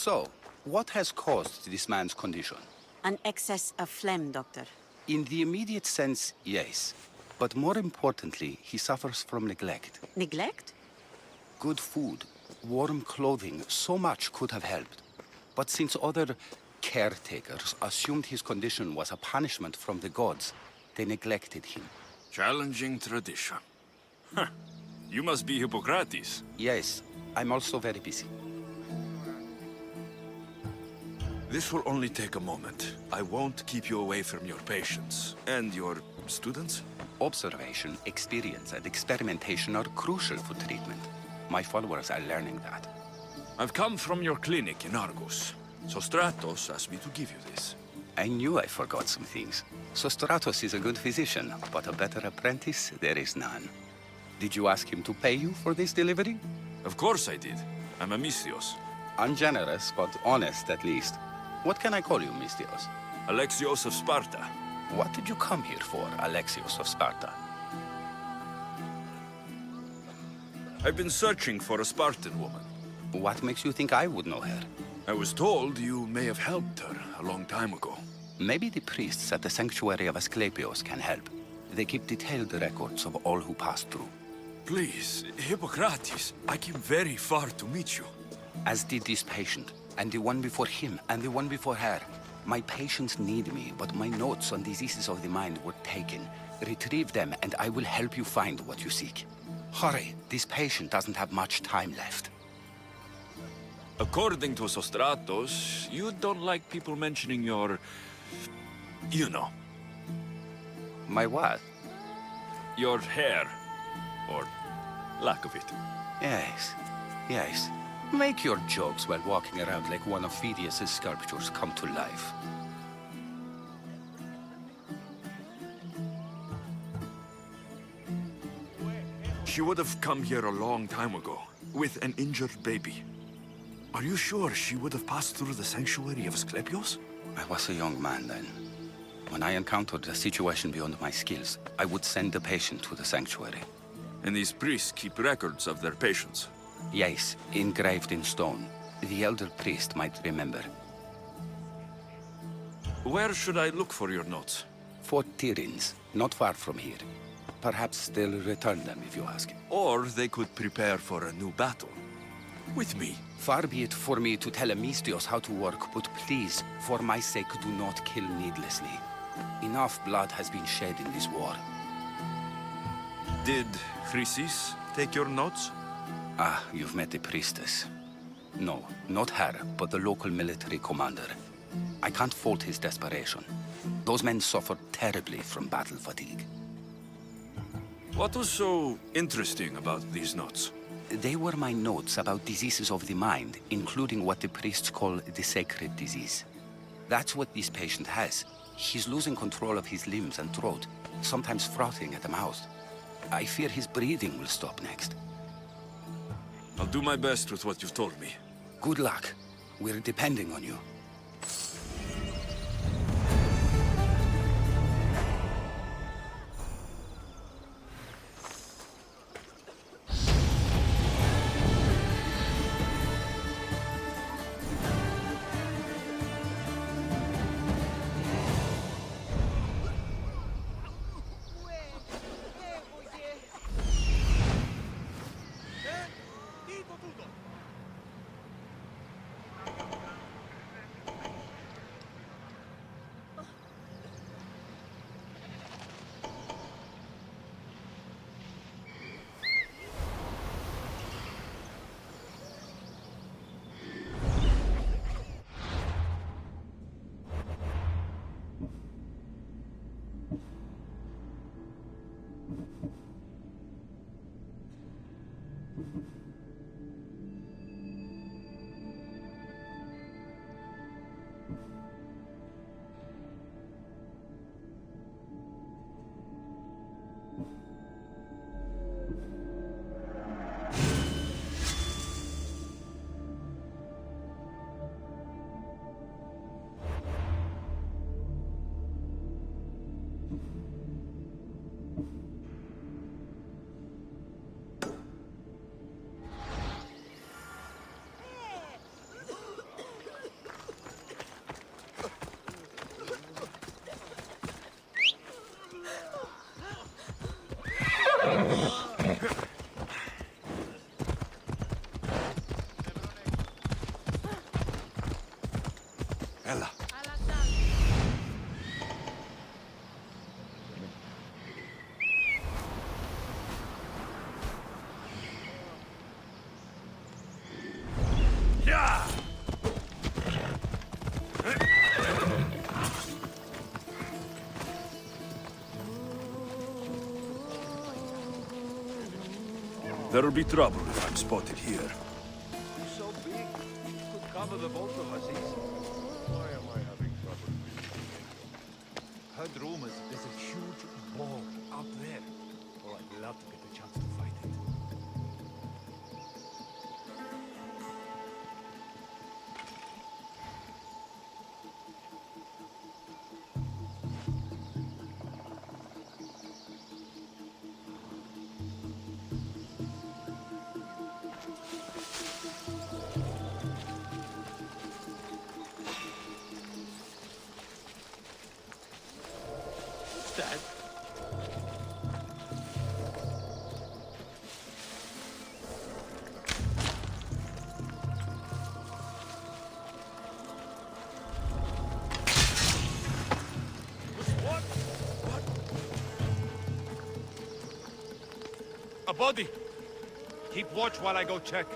So, what has caused this man's condition? An excess of phlegm, Doctor. In the immediate sense, yes. But more importantly, he suffers from neglect. Neglect? Good food, warm clothing, so much could have helped. But since other caretakers assumed his condition was a punishment from the gods, they neglected him. Challenging tradition. Huh. You must be Hippocrates. Yes, I'm also very busy. This will only take a moment. I won't keep you away from your patients. And your students? Observation, experience, and experimentation are crucial for treatment. My followers are learning that. I've come from your clinic in Argos. So Stratos asked me to give you this. I knew I forgot some things. So Stratos is a good physician, but a better apprentice, there is none. Did you ask him to pay you for this delivery? Of course I did. I'm Amistios. Ungenerous, but honest at least. What can I call you, Mistios? Alexios of Sparta. What did you come here for, Alexios of Sparta? I've been searching for a Spartan woman. What makes you think I would know her? I was told you may have helped her a long time ago. Maybe the priests at the sanctuary of Asclepios can help. They keep detailed records of all who passed through. Please, Hippocrates, I came very far to meet you. As did this patient, and the one before him, and the one before her. My patients need me, but my notes on diseases of the mind were taken. Retrieve them, and I will help you find what you seek. Hurry, this patient doesn't have much time left. According to Sostratos, you don't like people mentioning your... you know. My what? Your hair. Or lack of it. Yes, yes. Make your jokes while walking around like one of Phidias' sculptures come to life. She would have come here a long time ago, with an injured baby. Are you sure she would have passed through the sanctuary of Asclepios? I was a young man then. When I encountered a situation beyond my skills, I would send the patient to the sanctuary. And these priests keep records of their patients. Yes, engraved in stone. The elder priest might remember. Where should I look for your notes? 4 Tyrins, not far from here. Perhaps they'll return them if you ask. Or they could prepare for a new battle. With me. Far be it for me to tell Amistios how to work, but please, for my sake, do not kill needlessly. Enough blood has been shed in this war. Did Chrysis take your notes? Ah, you've met the priestess. No, not her, but the local military commander. I can't fault his desperation. Those men suffered terribly from battle fatigue. What was so interesting about these notes? They were my notes about diseases of the mind, including what the priests call the sacred disease. That's what this patient has. He's losing control of his limbs and throat, sometimes frothing at the mouth. I fear his breathing will stop next. I'll do my best with what you've told me. Good luck. We're depending on you. Ella. Yeah! There'll be trouble if I'm spotted here. He's so big, he could cover the both of us easy. Why am I having trouble with Heard rumors there's a huge ball up there. Oh, I'd love to get the chance to fight it. Dad? What? What? A body! Keep watch while I go check.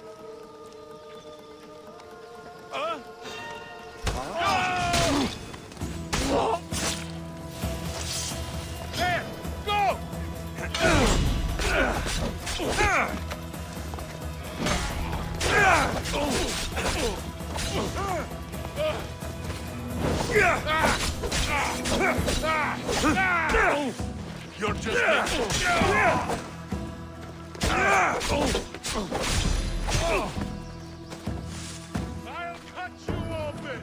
There! Go! You're just... I'll cut you open!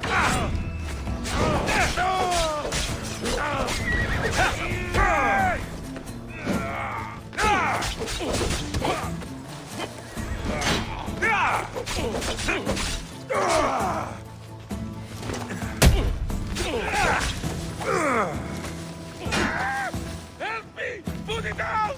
Help me! Put it down!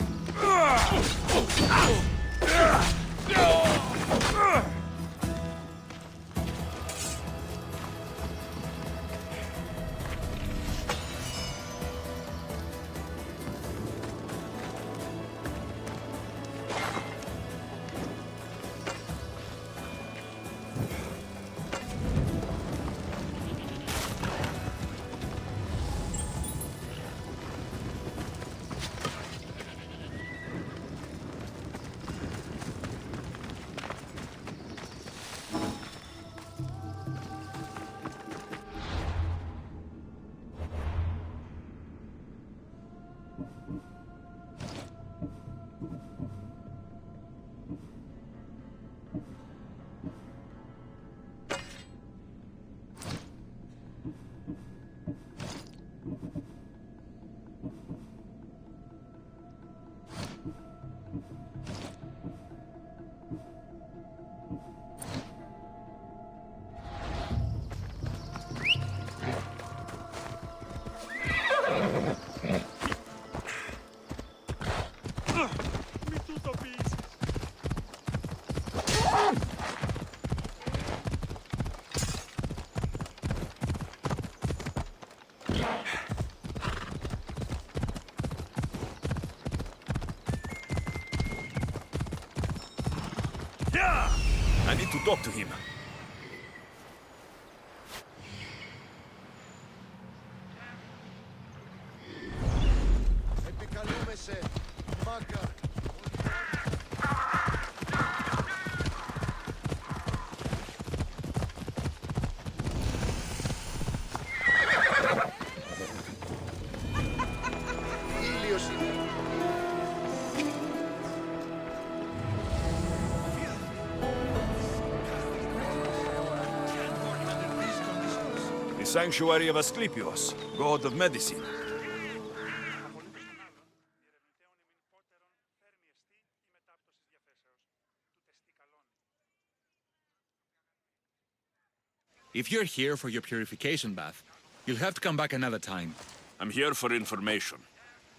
I need to talk to him. Sanctuary of Asclepios, god of medicine. If you're here for your purification bath, you'll have to come back another time. I'm here for information.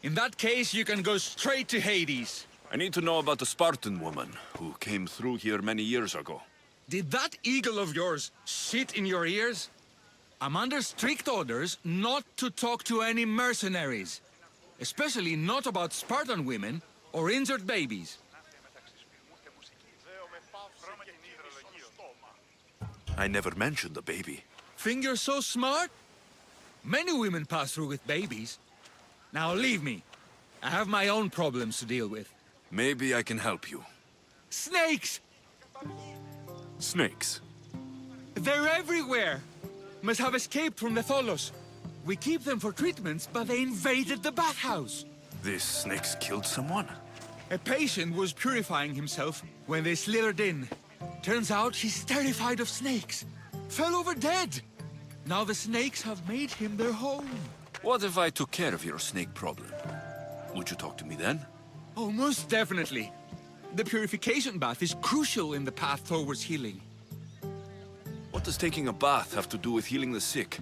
In that case, you can go straight to Hades. I need to know about the Spartan woman who came through here many years ago. Did that eagle of yours shit in your ears? I'm under strict orders not to talk to any mercenaries. Especially not about Spartan women or injured babies. I never mentioned the baby. Think you're so smart? Many women pass through with babies. Now leave me. I have my own problems to deal with. Maybe I can help you. Snakes! Snakes? They're everywhere! Must have escaped from the Tholos. We keep them for treatments, but they invaded the bathhouse. These snakes killed someone? A patient was purifying himself when they slithered in. Turns out he's terrified of snakes. Fell over dead. Now the snakes have made him their home. What if I took care of your snake problem? Would you talk to me then? Oh, most definitely. The purification bath is crucial in the path towards healing. What does taking a bath have to do with healing the sick?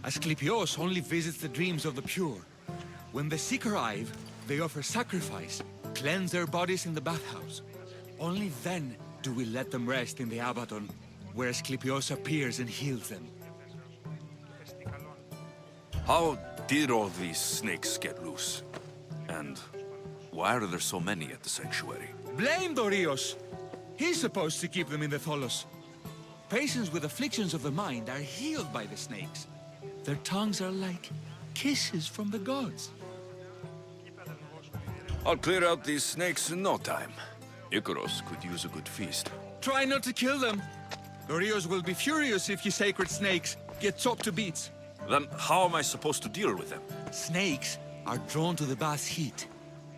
Asclepios only visits the dreams of the pure. When the sick arrive, they offer sacrifice, cleanse their bodies in the bathhouse. Only then do we let them rest in the Abaddon, where Asclepios appears and heals them. How did all these snakes get loose? And why are there so many at the sanctuary? Blame Dorios! He's supposed to keep them in the Tholos. Patients with afflictions of the mind are healed by the snakes. Their tongues are like kisses from the gods. I'll clear out these snakes in no time. Icaros could use a good feast. Try not to kill them. Dorios will be furious if you sacred snakes get chopped to bits. Then how am I supposed to deal with them? Snakes are drawn to the bath's heat.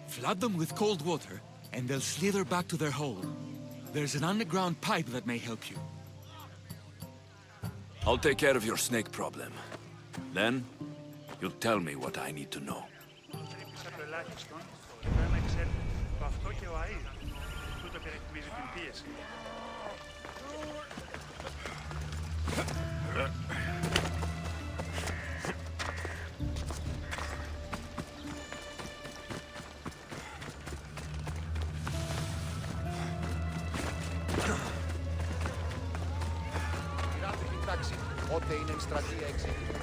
Flood them with cold water, and they'll slither back to their hole. There's an underground pipe that may help you. I'll take care of your snake problem. Then, you'll tell me what I need to know. Πότε είναι εκστρατεία εξήγηση.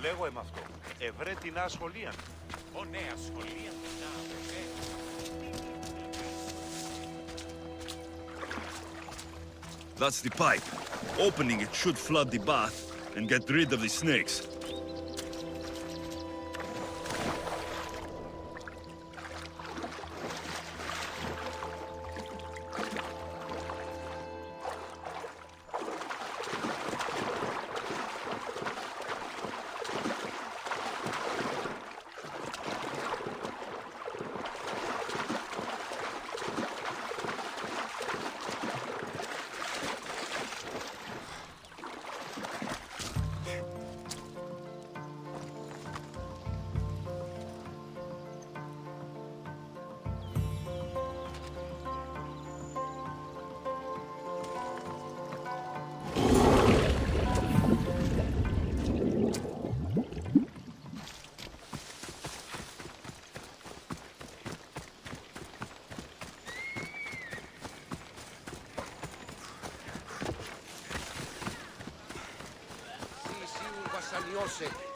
Λέγω εμ' αυτό. Ευρέ την ασχολία. Ω νέα σχολεία. That's the pipe. Opening it should flood the bath and get rid of the snakes.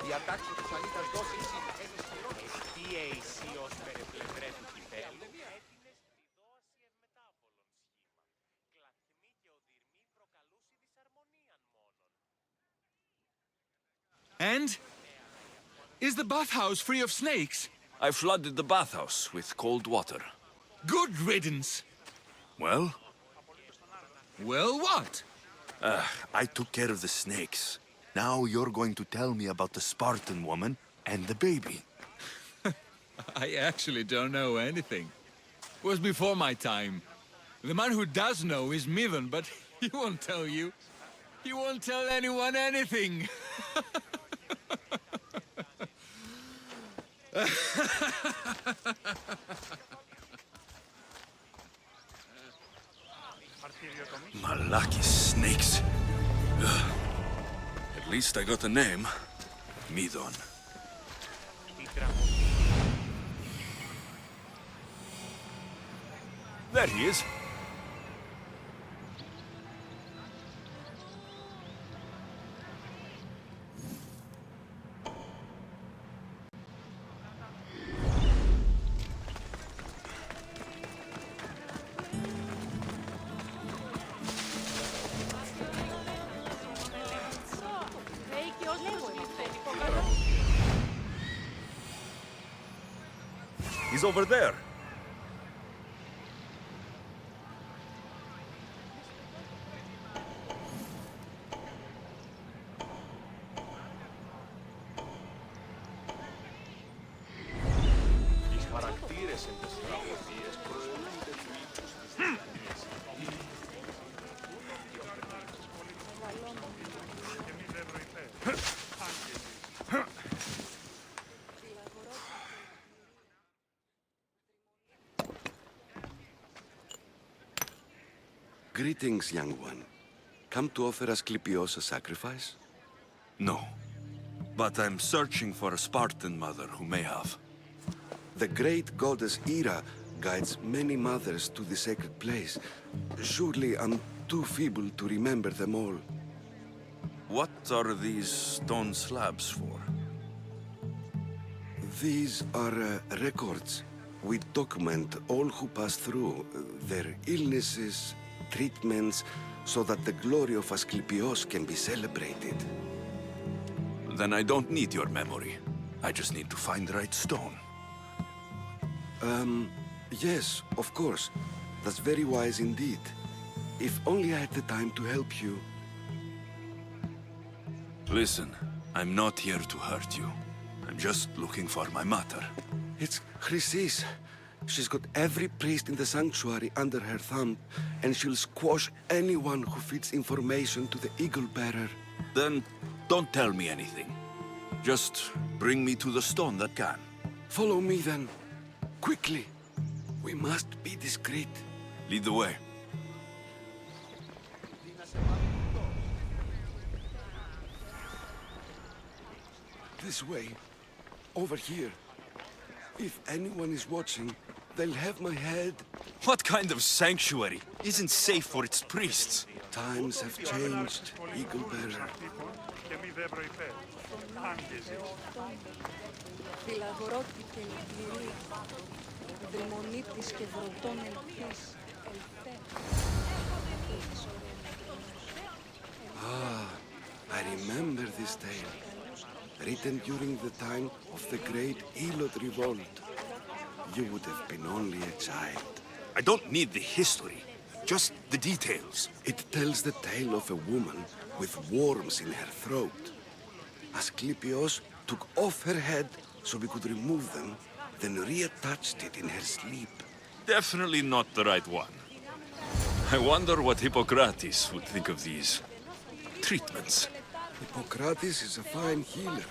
Διατάξω τους αλήτας δώσης Τι αισίως περεπλευρέ του κυπέλου. Έτεινες τη δόαση ευμετάβολων σχήμα. Κλαθμή και οδυρμή προκαλούσι δυσαρμονίαν μόνον. And? Is the bathhouse free of snakes? I flooded the bathhouse with cold water. Good riddance. Well, Well, what? I took care of the snakes. Now you're going to tell me about the Spartan woman and the baby. I actually don't know anything. It was before my time. The man who does know is Midon, but he won't tell you. He won't tell anyone anything. Malaki snakes. Ugh. At least I got a name. Midon. There he is. He's over there. Οι χαρακτήρες εν τες τραγωδίες προσωπούνται του ύψους της τεχνίας. Greetings, young one. Come to offer Asclepios a sacrifice? No. But I'm searching for a Spartan mother who may have. The great goddess Ira guides many mothers to the sacred place. Surely I'm too feeble to remember them all. What are these stone slabs for? These are records. We document all who pass through, their illnesses, treatments, so that the glory of Asclepios can be celebrated. Then I don't need your memory. I just need to find the right stone. Yes, of course. That's very wise indeed. If only I had the time to help you. Listen, I'm not here to hurt you. I'm just looking for my mother. It's Chrysis. She's got every priest in the sanctuary under her thumb, and she'll squash anyone who feeds information to the Eagle Bearer. Then don't tell me anything. Just bring me to the stone that can. Follow me then. Quickly. We must be discreet. Lead the way. This way. Over here. If anyone is watching, they'll have my head. What kind of sanctuary isn't safe for its priests? Times have changed, Eagle Bearer. Ah, I remember this tale. Written during the time of the Great Elot Revolt. You would have been only a child. I don't need the history, just the details. It tells the tale of a woman with worms in her throat. Asclepios took off her head so we could remove them, then reattached it in her sleep. Definitely not the right one. I wonder what Hippocrates would think of these treatments. Hippocrates is a fine healer.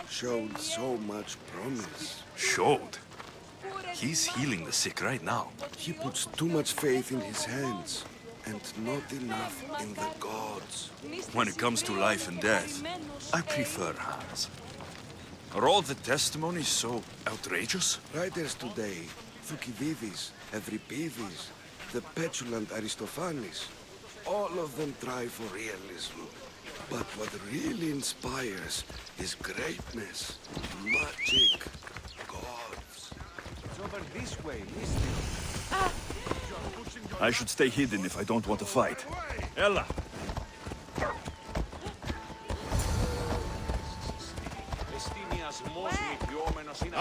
Showed so much promise. Showed? He's healing the sick right now. He puts too much faith in his hands, and not enough in the gods. When it comes to life and death, I prefer hands. Are all the testimonies so outrageous? Writers today, Thucydides, Euripides, the petulant Aristophanes, all of them try for realism. But what really inspires is greatness, magic, gods. It's over this way, listen. I should stay hidden if I don't want to fight. Ella!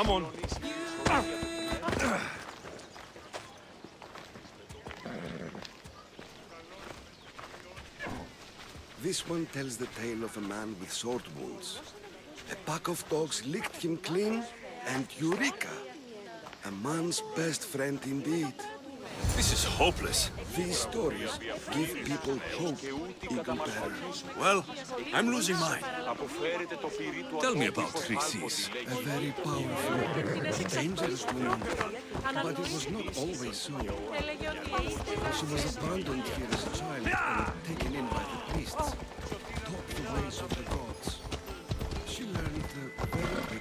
Come on. This one tells the tale of a man with sword wounds. A pack of dogs licked him clean, and Eureka! A man's best friend indeed. This is hopeless. These stories give people hope, Eagle Bearer. Well, I'm losing mine. Tell me about Chrysis. A very powerful, dangerous woman. But it was not always so. She was abandoned here as a child and taken in by the priests. Taught the ways of the gods. She learned very quickly.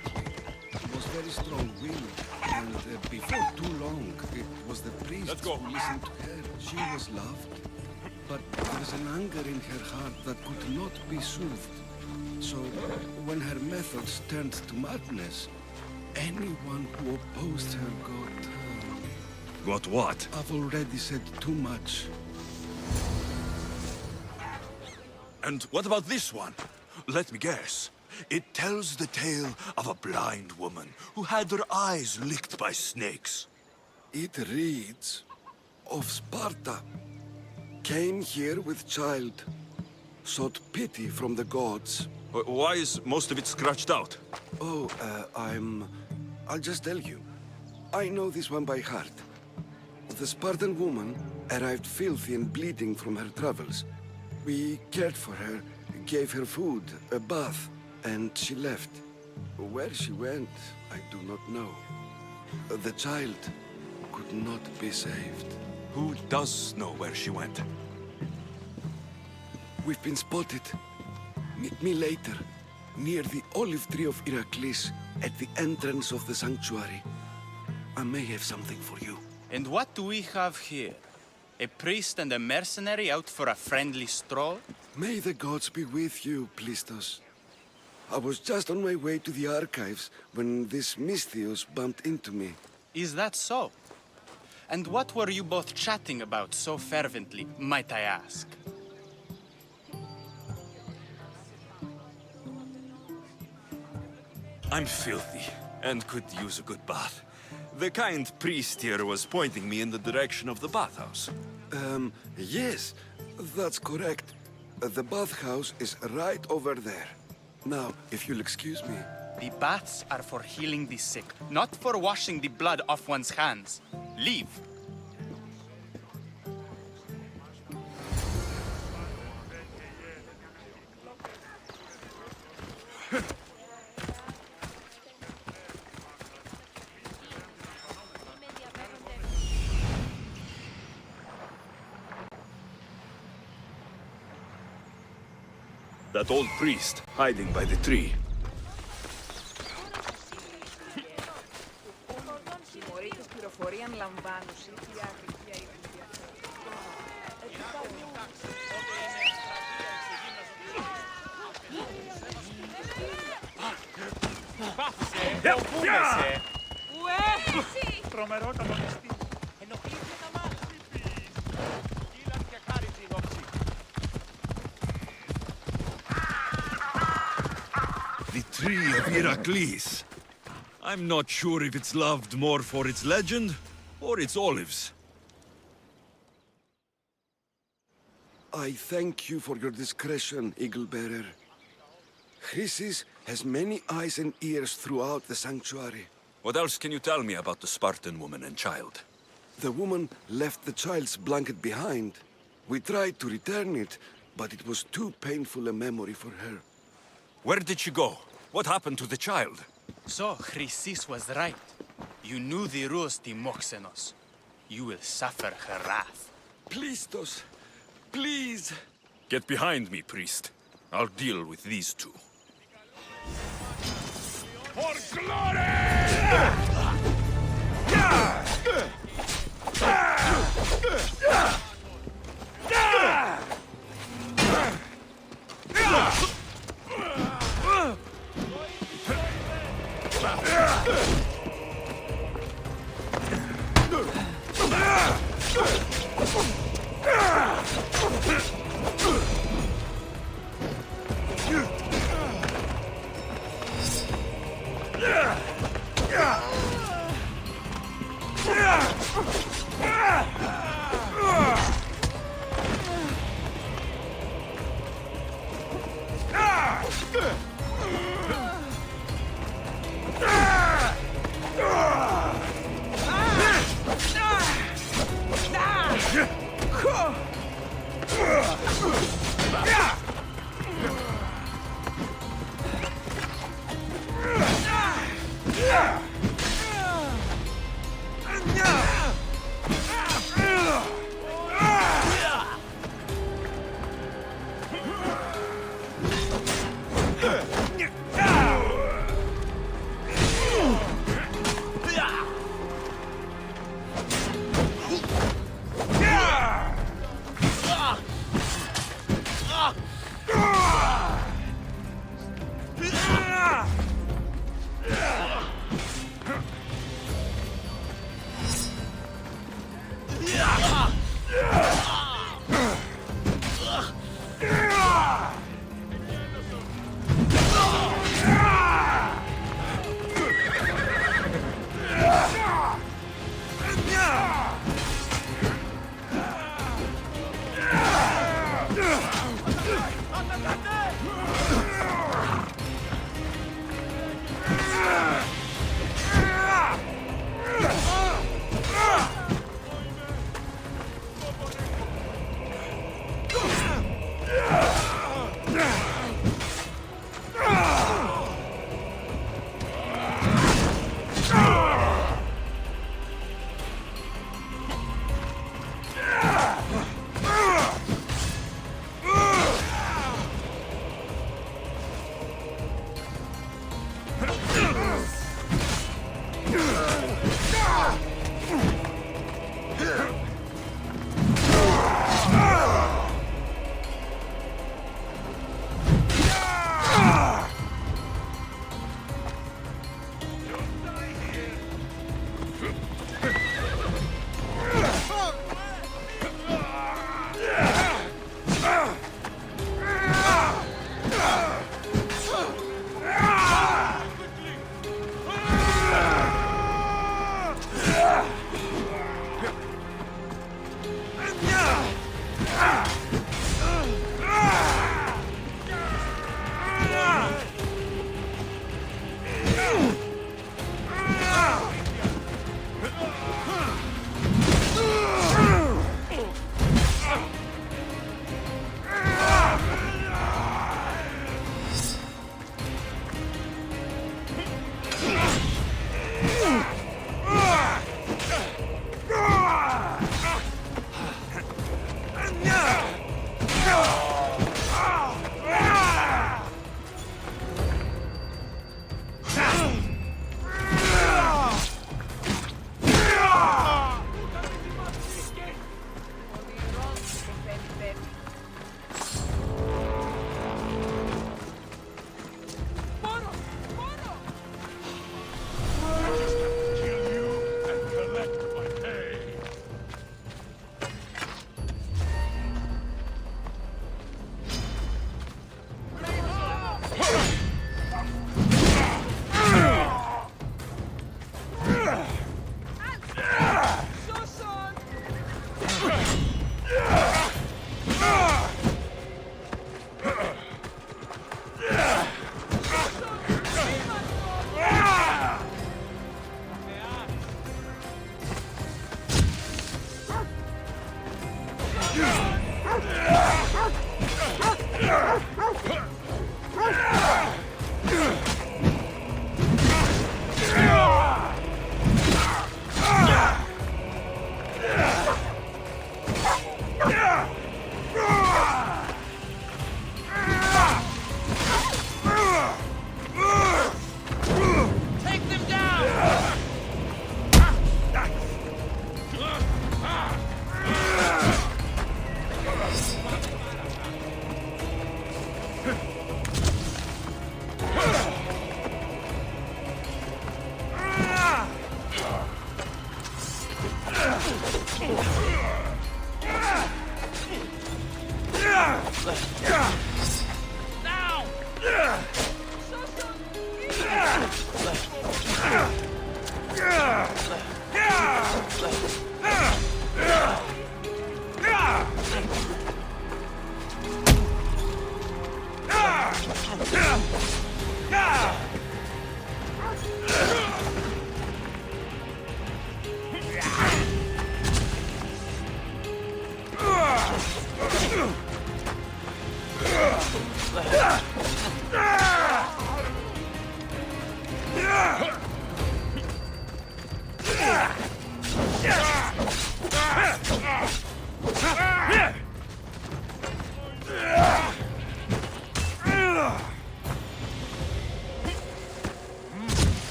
She was very strong-willed. And before too long, it was the priests who listened to her. She was loved. But there was an anger in her heart that could not be soothed. So, when her methods turned to madness, anyone who opposed her got... Got what? I've already said too much. And what about this one? Let me guess. It tells the tale of a blind woman who had her eyes licked by snakes. It reads of Sparta. Came here with child. Sought pity from the gods. Why is most of it scratched out? Oh, I'll just tell you. I know this one by heart. The Spartan woman arrived filthy and bleeding from her travels. We cared for her, gave her food, a bath, and she left. Where she went, I do not know. The child could not be saved. Who does know where she went? We've been spotted. Meet me later, near the olive tree of Iraklis, at the entrance of the sanctuary. I may have something for you. And what do we have here? A priest and a mercenary out for a friendly stroll? May the gods be with you, Plistos. I was just on my way to the archives when this Misthios bumped into me. Is that so? And what were you both chatting about so fervently, might I ask? I'm filthy and could use a good bath. The kind priest here was pointing me in the direction of the bathhouse. Yes, that's correct. The bathhouse is right over there. Now, if you'll excuse me. The baths are for healing the sick, not for washing the blood off one's hands. Leave. That old priest, hiding by the tree. Τρομερό κανονιστή. Ενοχλήθηκε να μάθει. Γίλαν και χάριτσι νόψη. The tree of Iraklis. I'm not sure if it's loved more for its legend or its olives. I thank you for your discretion, Eagle Bearer. Chrysis has many eyes and ears throughout the sanctuary. What else can you tell me about the Spartan woman and child? The woman left the child's blanket behind. We tried to return it, but it was too painful a memory for her. Where did she go? What happened to the child? So, Chrysis was right. You knew the rules, Timoxenos. You will suffer her wrath. Plistos, please. Get behind me, priest. I'll deal with these two. For glory! Yeah!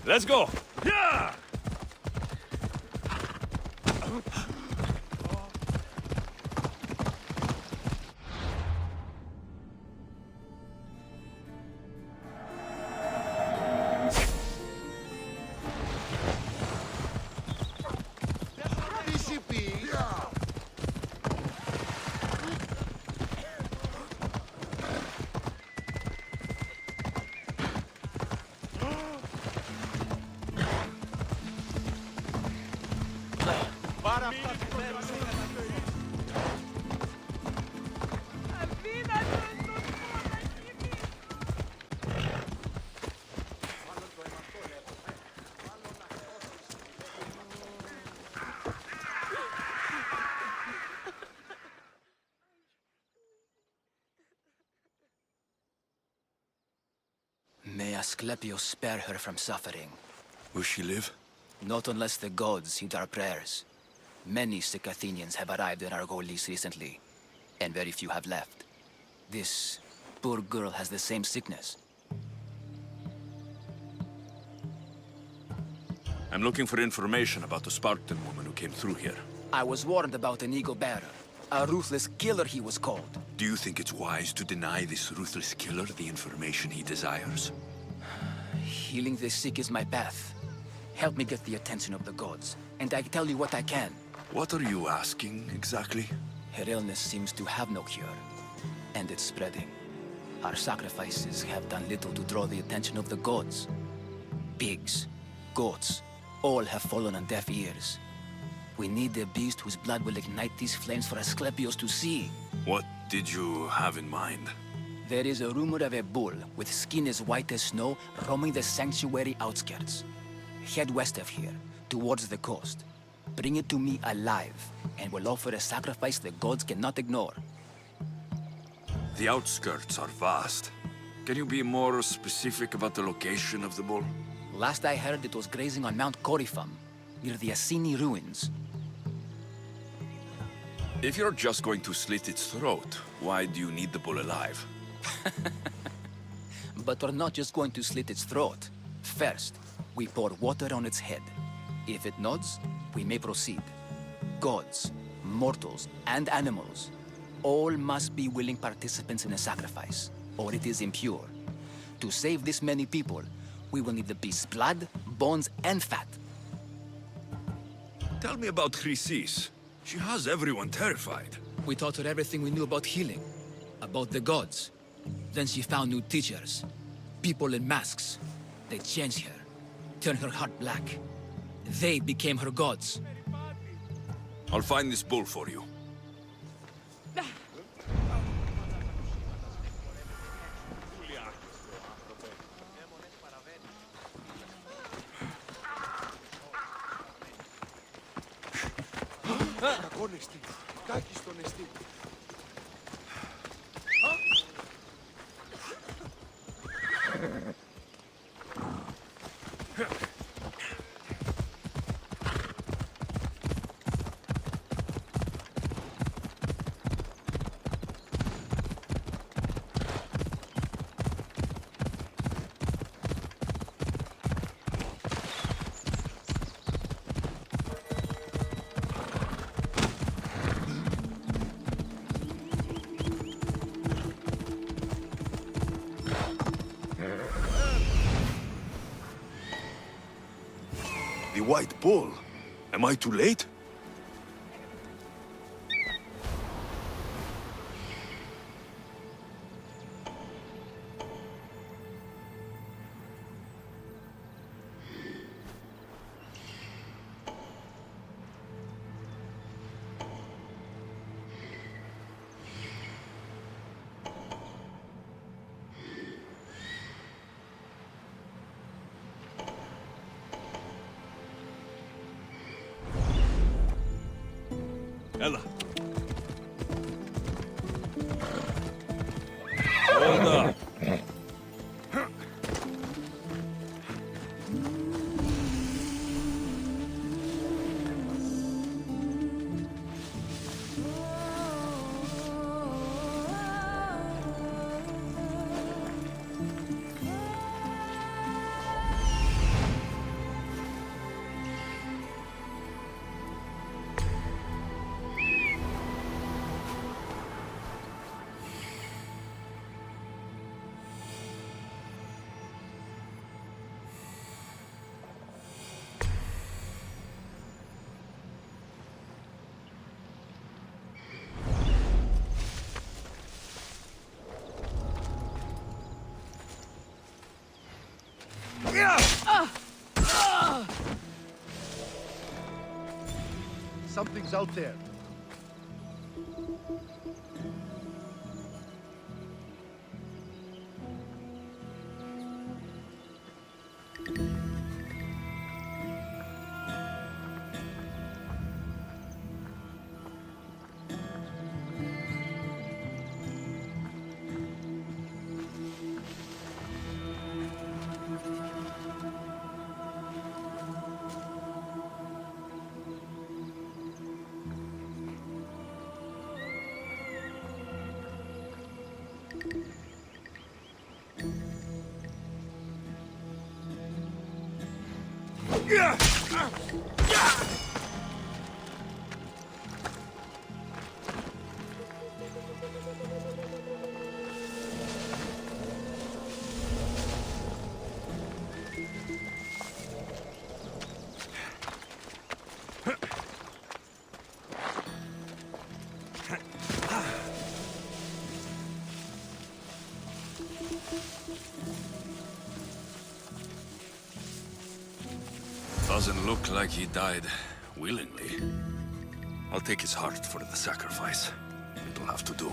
Let's go! Yeah! May Asclepios spare her from suffering. Will she live? Not unless the gods heed our prayers. Many sick Athenians have arrived in Argolis recently, and very few have left. This poor girl has the same sickness. I'm looking for information about the Spartan woman who came through here. I was warned about an eagle bearer. A ruthless killer he was called. Do you think it's wise to deny this ruthless killer the information he desires? Healing the sick is my path. Help me get the attention of the gods, and I tell you what I can. What are you asking, exactly? Her illness seems to have no cure, and it's spreading. Our sacrifices have done little to draw the attention of the gods. Pigs, goats, all have fallen on deaf ears. We need a beast whose blood will ignite these flames for Asclepios to see. What did you have in mind? There is a rumor of a bull with skin as white as snow roaming the sanctuary outskirts. Head west of here, towards the coast. Bring it to me alive, and we'll offer a sacrifice the gods cannot ignore. The outskirts are vast. Can you be more specific about the location of the bull? Last I heard, it was grazing on Mount Coryphum, near the Assini ruins. If you're just going to slit its throat, why do you need the bull alive? But we're not just going to slit its throat. First, we pour water on its head. If it nods, we may proceed. Gods, mortals, and animals, all must be willing participants in a sacrifice, or it is impure. To save this many people, we will need the beast's blood, bones, and fat. Tell me about Chrysis. She has everyone terrified. We taught her everything we knew about healing, about the gods. Then she found new teachers, people in masks. They changed her, turned her heart black. They became her gods. I'll find this bull for you. Κακόνεστη. Κάκιστον εστί. The white bull. Am I too late? Ella. Hold up. Something's out there. Doesn't look like he died willingly. I'll take his heart for the sacrifice. It'll have to do.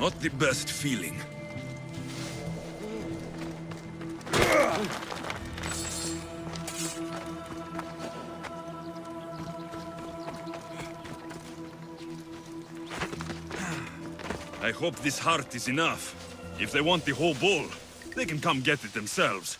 Not the best feeling. I hope this heart is enough. If they want the whole bowl, they can come get it themselves.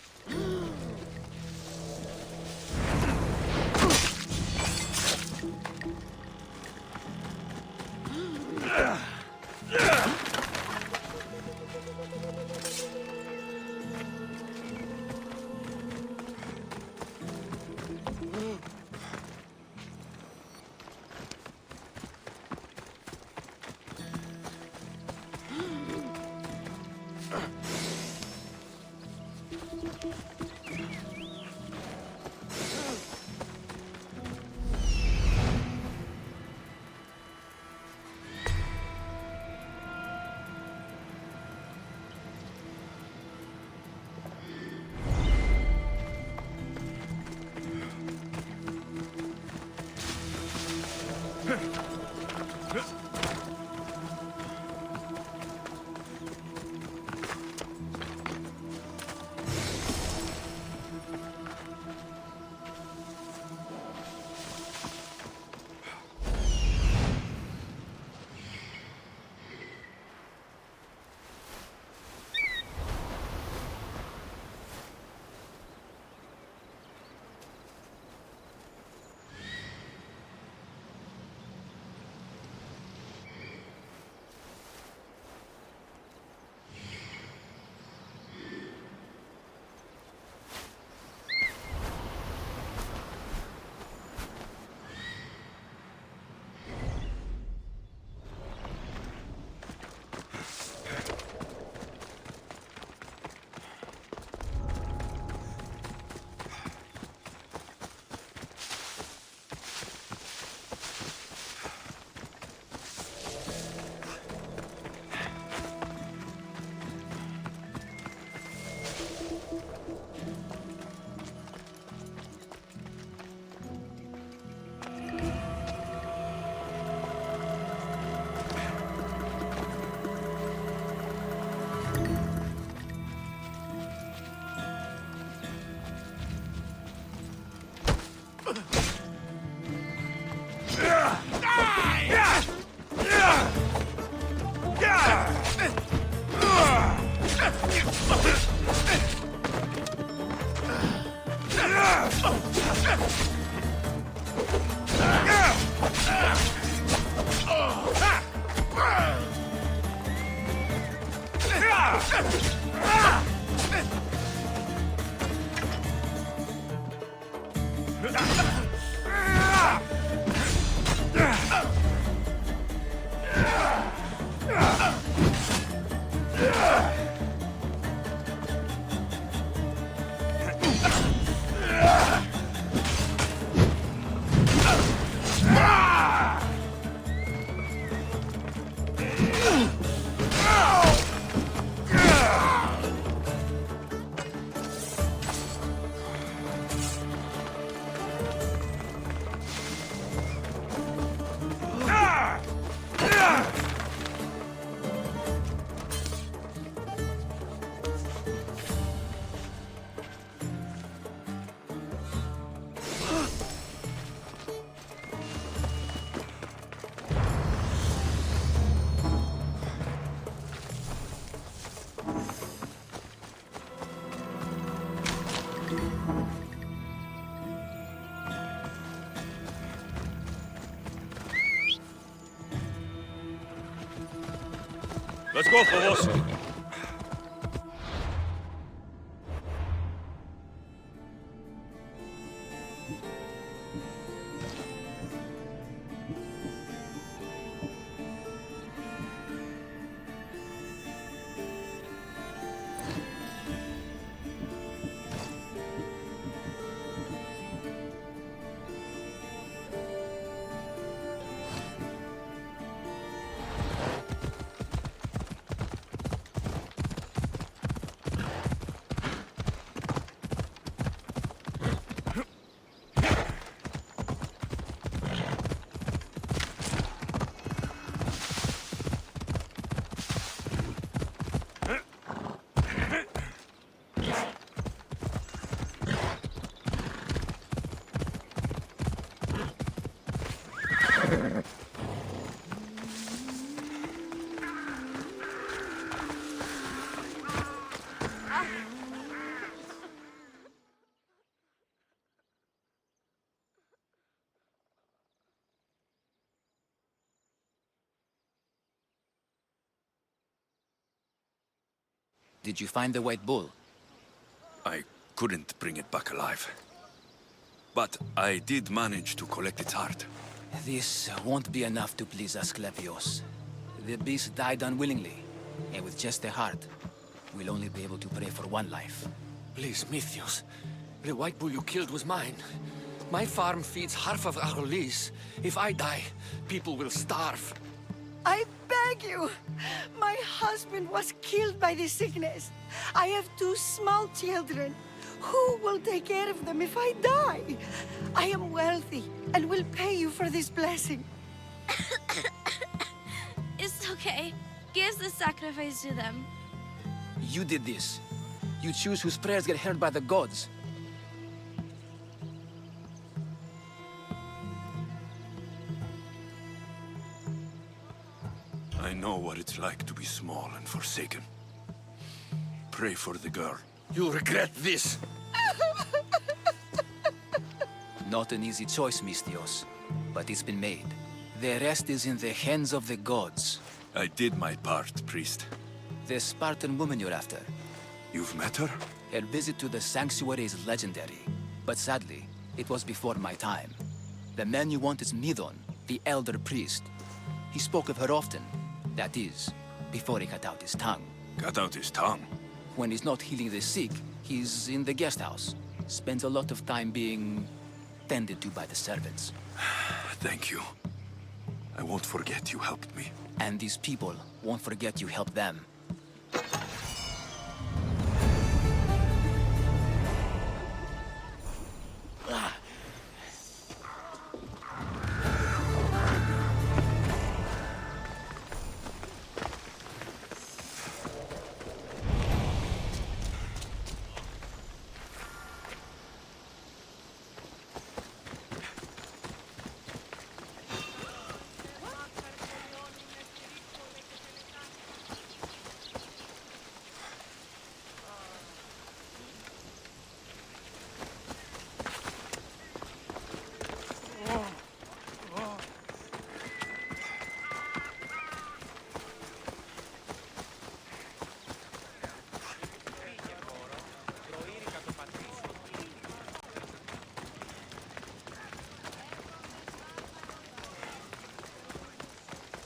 Let's go, Phobos. Did you find the white bull? I couldn't bring it back alive. But I did manage to collect its heart. This won't be enough to please Alexios. The beast died unwillingly, and with just a heart, we'll only be able to pray for one life. Please, Mythios. The white bull you killed was mine. My farm feeds half of Arolis. If I die, people will starve. I beg you! My husband was killed by this sickness. I have 2 small children. Who will take care of them if I die? I am wealthy and will pay you for this blessing. It's okay. Give the sacrifice to them. You did this. You choose whose prayers get heard by the gods. I know what it's like to be small and forsaken. Pray for the girl. You'll regret this. Not an easy choice, Mystios, but it's been made. The rest is in the hands of the gods. I did my part, priest. The Spartan woman you're after. You've met her? Her visit to the sanctuary is legendary, but sadly, it was before my time. The man you want is Midon, the elder priest. He spoke of her often. That is, before he cut out his tongue. Cut out his tongue? When he's not healing the sick, he's in the guest house. Spends a lot of time being tended to by the servants. Thank you. I won't forget you helped me. And these people won't forget you helped them.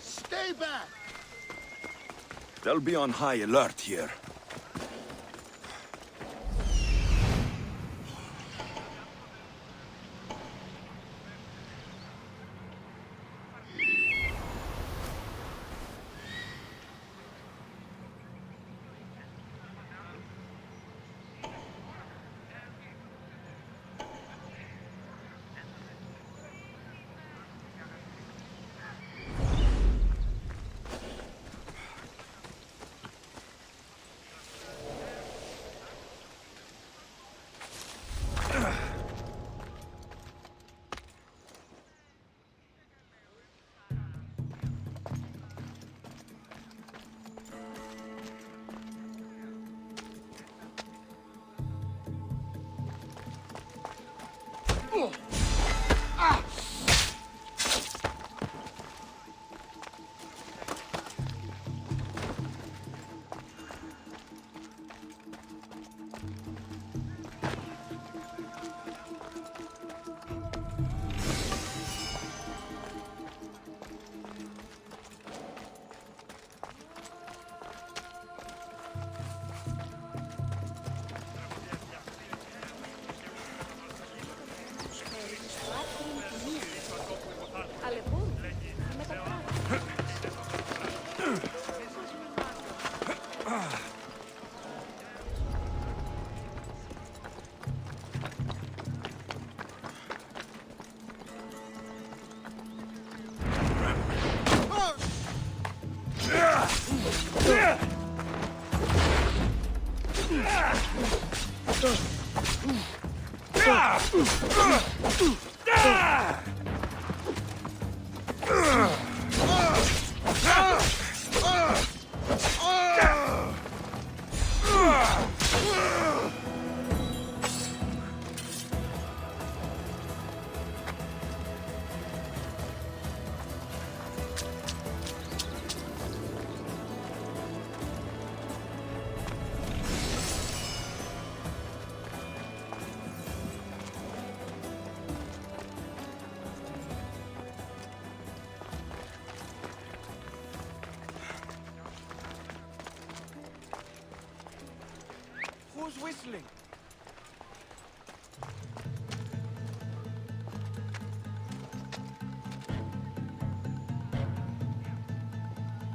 Stay back! They'll be on high alert here. Who's whistling?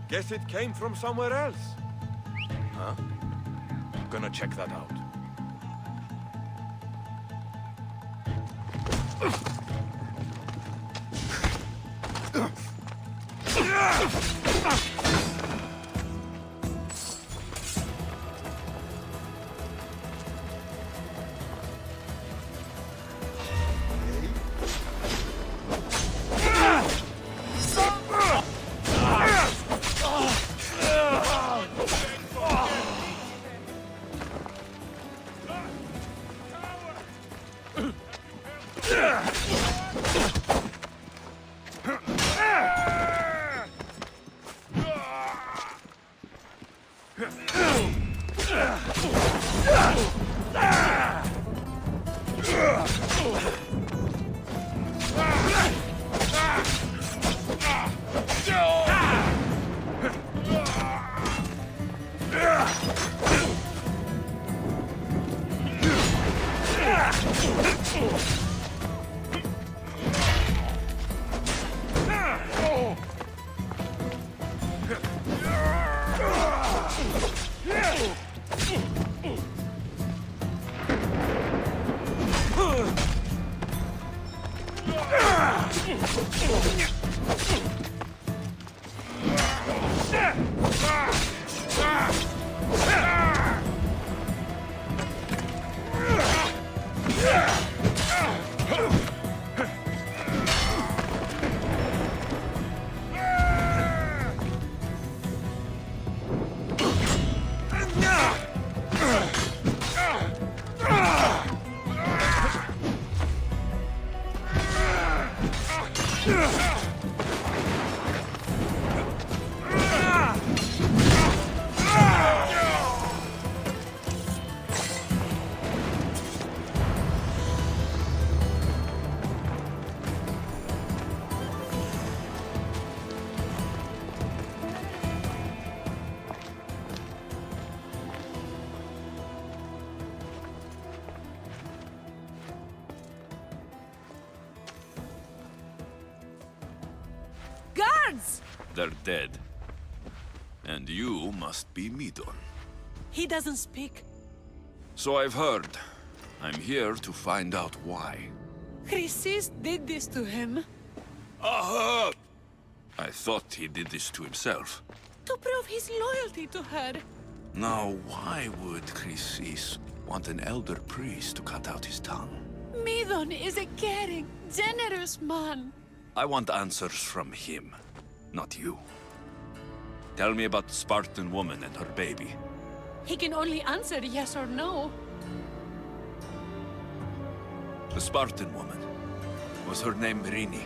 Guess it came from somewhere else. Huh? Gonna check that out. They're dead. And you must be Midon. He doesn't speak. So I've heard. I'm here to find out why. Chrysis did this to him. Aha! I thought he did this to himself. To prove his loyalty to her. Now, why would Chrysis want an elder priest to cut out his tongue? Midon is a caring, generous man. I want answers from him, not you. Tell me about the Spartan woman and her baby. He can only answer yes or no. The Spartan woman. Was her name Rini?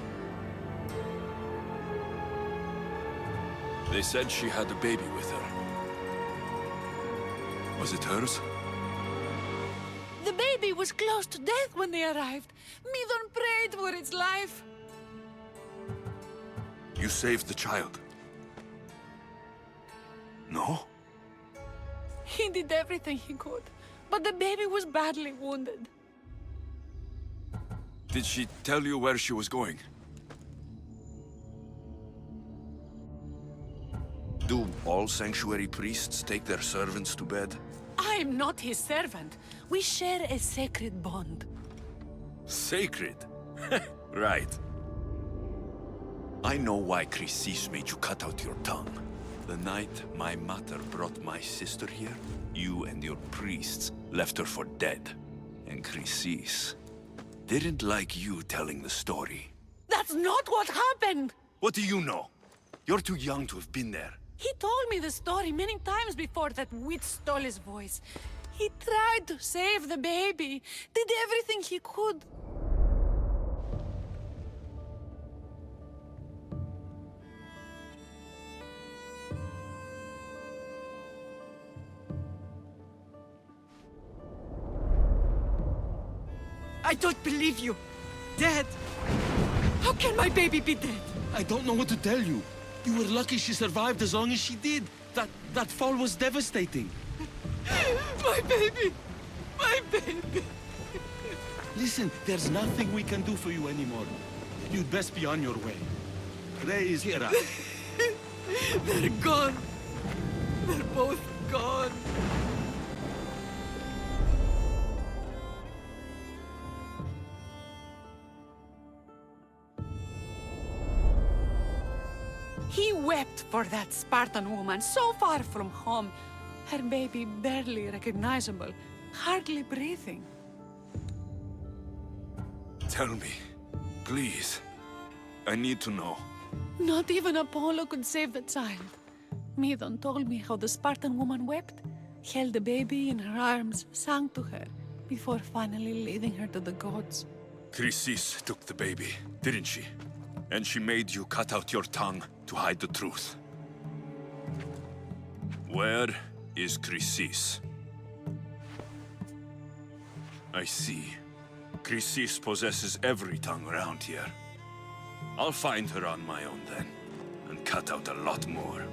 They said she had a baby with her. Was it hers? The baby was close to death when they arrived. Midon prayed for its life. You saved the child? No? He did everything he could, but the baby was badly wounded. Did she tell you where she was going? Do all sanctuary priests take their servants to bed? I am not his servant. We share a sacred bond. Sacred? Right. I know why Chrysis made you cut out your tongue. The night my mother brought my sister here, You and your priests left her for dead. And Chrysis didn't like you telling the story. That's not what happened! What do you know? You're too young to have been there. He told me the story many times before that witch stole his voice. He tried to save the baby, did everything he could. I don't believe you. Dead? How can my baby be dead? I don't know what to tell you. You were lucky she survived as long as she did. That fall was devastating. My baby! My baby! Listen, there's nothing we can do for you anymore. You'd best be on your way. Praise Hera. They're gone. They're both gone. He wept for that Spartan woman so far from home. Her baby barely recognizable, hardly breathing. Tell me, please. I need to know. Not even Apollo could save the child. Medon told me how the Spartan woman wept, held the baby in her arms, sang to her, before finally leading her to the gods. Chrysis took the baby, didn't she? And she made you cut out your tongue to hide the truth. Where is Chrysis? I see. Chrysis possesses every tongue around here. I'll find her on my own then, and cut out a lot more.